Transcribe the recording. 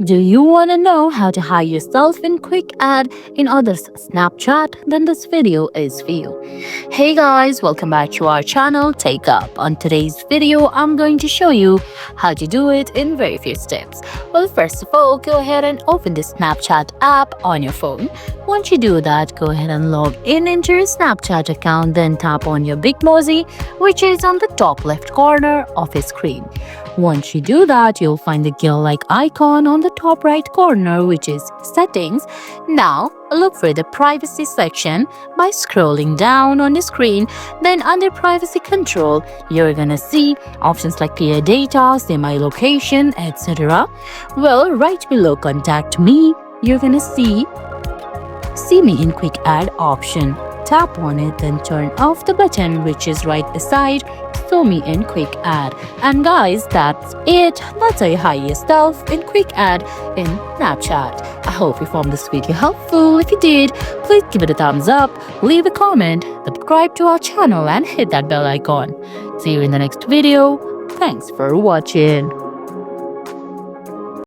Do you want to know how to hide yourself in quick ad in others' Snapchat? Then this video is for you. Hey guys, welcome back to our channel TechUp. On today's video, I'm going to show you how to do it in very few steps. Well, first of all, go ahead and open the Snapchat app on your phone. Once you do that, go ahead and log in into your Snapchat account, then tap on your big emoji, which is on the top left corner of your screen. Once you do that, you'll find the girl-like icon on the top right corner, which is Settings. Now, look for the Privacy section by scrolling down on the screen. Then under Privacy Control, you're gonna see options like Clear Data, Say My Location, etc. Well, right below Contact Me, you're gonna see Me in Quick Ad option. Tap on it, then turn off the button which is right beside Show Me in Quick Ad. And guys, that's it. That's how you hide yourself in Quick Ad in Snapchat. I hope you found this video helpful. If you did, please give it a thumbs up, leave a comment, subscribe to our channel and hit that bell icon. See you in the next video. Thanks for watching.